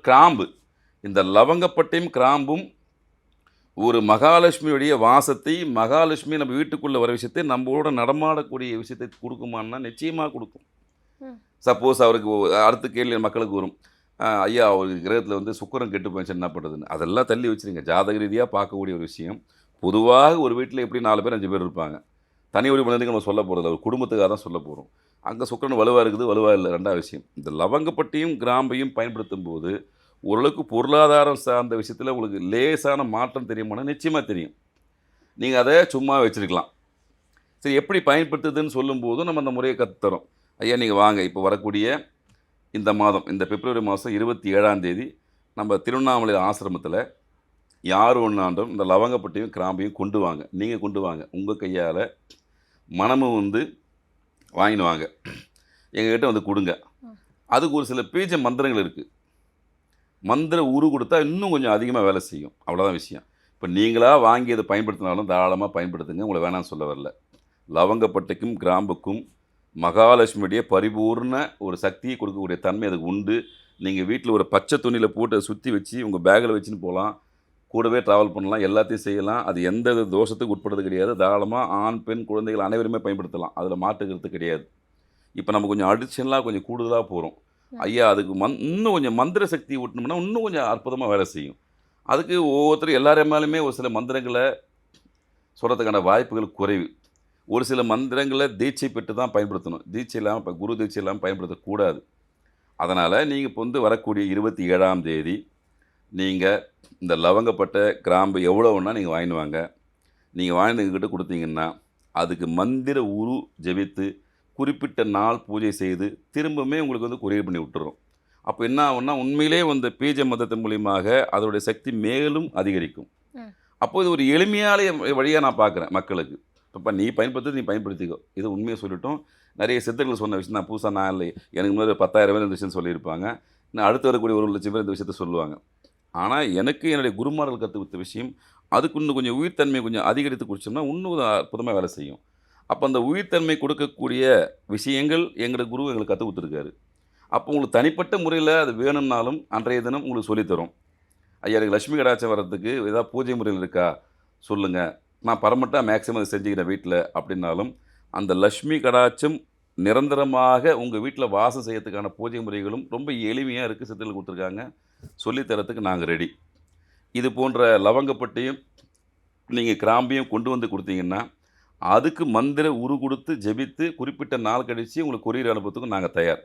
கிராம்பு, இந்த லவங்கப்பட்டையும் கிராம்பும் ஒரு மகாலட்சுமியுடைய வாசத்தை, மகாலட்சுமி நம்ம வீட்டுக்குள்ள வர விஷயத்தை, நம்மளோட நடமாடக்கூடிய விஷயத்தை குடுக்குமான்னா, நிச்சயமா குடுக்கும். ம். சப்போஸ் அவருக்கு அடுத்த கேள்வி மக்களுக்கு வரும். ஐயா ஒரு கிரகத்தில வந்து சுக்கிரன் கெட்டு போயிருச்சுன்னா என்ன பண்ணுறதுன்னு? அதெல்லாம் தள்ளி வச்சுருங்க. ஜாதக ரீதியா பார்க்கக்கூடிய ஒரு விஷயம். பொதுவாக ஒரு வீட்ல எப்படி 4 பேர், 5 பேர் இருப்பாங்க. தனி ஒரு மனிதனுக்கு நம்ம சொல்ல போறதில்ல. ஒரு குடும்பத்துக்காக தான் சொல்ல போறோம். அங்க சுக்கிரன் வலுவா இருக்குது, வலுவா இல்ல 2வது விஷயம். இந்த லவங்கப்பட்டியும், கிராம்பையும் பயன்படுத்தும்போது, ஓரளவுக்கு பொருளாதாரம் சார்ந்த விஷயத்தில உங்களுக்கு லேசான மாற்றம் தெரியுமானா, நிச்சயமா தெரியும். நீங்க அத சும்மா வச்சிருக்கலாம். சரி எப்படி பயன்படுத்துதுன்னு சொல்லும்போது, நம்ம அந்த முறைய கத்து தர்றோம். ஐயா நீங்க வாங்க, இப்போ வரக்கூடிய இந்த மாதம், இந்த பிப்ரவரி மாதம் 27ஆம் தேதி, நம்ம திருவண்ணாமலை ஆசிரமத்தில, யார் வேணாலும் இந்த லவங்கப்பட்டையும், கிராம்பையும் கொண்டு வாங்க. நீங்க கொண்டு வாங்க. உங்க கையால மணமும் வந்து வாங்கின்னு வாங்க. எங்ககிட்ட வந்து குடுங்க. ம். அதுக்கு ஒரு சில பீஜ மந்திரங்கள் இருக்கு. மந்திர உரு குடுத்தா இன்னும் கொஞ்சம் அதிகமா வேலை செய்யும். அவ்வளோதான் விஷயம். இப்ப நீங்களா வாங்கி அத பயன்படுத்தினாலும் தாராளமா பயன்படுத்துங்க. உங்கள வேணான்னு சொல்ல வரல. லவங்கப்பட்டைக்கும், கிராம்புக்கும் மகாலட்சுமியுடைய பரிபூர்ண ஒரு சக்தியை கொடுக்கக்கூடிய தன்மை அதுக்கு உண்டு. நீங்க வீட்ல ஒரு பச்சை துணியில போட்டு அத சுத்தி வச்சு, உங்க பேக்ல வச்சுன்னு போலாம். கூடவே ட்ராவல் பண்ணலாம். எல்லாத்தையும் செய்யலாம். அது எந்த வித தோஷத்துக்கும் உட்பட்டது கிடையாது. தாராளமா ஆண், பெண், குழந்தைகள் அனைவருமே பயன்படுத்தலாம். அதில மாற்று கருத்து கிடையாது. இப்ப நம்ம கொஞ்சம் அடிஷனலா கொஞ்சம் கூடுதலா போறோம். ம். ஐயா அதுக்கு இன்னும் கொஞ்சம் மந்திர சக்தி ஊட்டுனோம்னா, இன்னும் கொஞ்சம் அற்புதமா வேலை செய்யும். அதுக்கு ஒவ்வொருத்தரும் எல்லார் மேலயுமே ஒரு சில மந்திரங்கள சொல்றதுக்கான வாய்ப்புகள் குறைவு. ஒரு சில மந்திரங்கள தீட்சை பெற்று தான் பயன்படுத்தணும். தீட்சை இல்லாம இப்ப குரு தீட்சை இல்லாம பயன்படுத்தக்கூடாது. அதனால நீங்க இப்ப வந்து வரக்கூடிய 27ஆம் தேதி, நீங்க இந்த லவங்கப்பட்டை, கிராம்பு எவ்வளவுன்னா நீங்க வாங்கின்னு வாங்க. நீங்க வாங்கிட்டு எங்ககிட்ட குடுத்தீங்கன்னா, அதுக்கு மந்திர உரு ஜெபித்து, குறிப்பிட்ட நாள் பூஜை செய்து, திரும்பவுமே உங்களுக்கு வந்து கொரியர் பண்ணி விட்டுர்றோம். அப்ப என்ன ஆகும்னா, உண்மையிலேயே வந்து பீஜ மதத்தின் மூலியமாக அதனுடைய சக்தி மேலும் அதிகரிக்கும். ம். அப்போ இது ஒரு எளிமையான வழியா நான் பார்க்குறேன் மக்களுக்கு. இப்ப நீ பயன்படுத்துறது நீ பயன்படுத்திக்கோ. இது உண்மைய சொல்லட்டும். நெறைய சித்தர்கள் சொன்ன விஷயம் தான் புதுசா நான் இல்லை. எனக்கு முன்னாடி 10,000 பேர் இந்த விஷயம் சொல்லியிருப்பாங்க. இன்னும் அடுத்து வரக்கூடிய 1,00,000 பேர் இந்த விஷயத்த சொல்லுவாங்க. ஆனா, எனக்கு என்னுடைய குருமார்கள் கத்துக் குடுத்த விஷயம், அதுக்கு இன்னும் கொஞ்சம் உயிர்த்தன்மைய கொஞ்சம் அதிகரித்து குடிச்சோம்னா, இன்னும் அற்புதமா வேலை செய்யும். அப்ப அந்த உயிர்த்தன்மை கொடுக்கக்கூடிய விஷயங்கள் குரு எங்களுக்கு கத்துக் குடுத்துருக்காரு. அப்போ உங்களுக்கு தனிப்பட்ட முறையில அது வேணும்னாலும், அன்றைய தினம் உங்களுக்கு சொல்லி தரோம். ஐயா எனக்கு லட்சுமி கடாட்சம் வர்றதுக்கு ஏதாவது பூஜை முறைகள் இருக்கா? சொல்லுங்க. நான் பர்மனென்ட்டா மேக்ஸிமம் அத செஞ்சுக்கிறேன் வீட்ல அப்டின்னாலும், அந்த லட்சுமி கடாட்சம் நிரந்தரமாக உங்க வீட்ல வாசம் செய்யறதுக்கான பூஜை முறைகளும் ரொம்ப எளிமையா இருக்கு. சித்தர்கள் குடுத்துருக்காங்க. சொல்லி தர்றதுக்கு நாங்க ரெடி. இது போன்ற லவங்கப்பட்டையும், நீங்க கிராம்பையும் கொண்டு வந்து குடுத்தீங்கன்னா, அதுக்கு மந்திர உரு குடுத்து ஜெபித்து குறிப்பிட்ட நாள் கழிச்சு உங்களுக்கு கொரியர் அனுப்புறதுக்கும் நாங்க தயார்.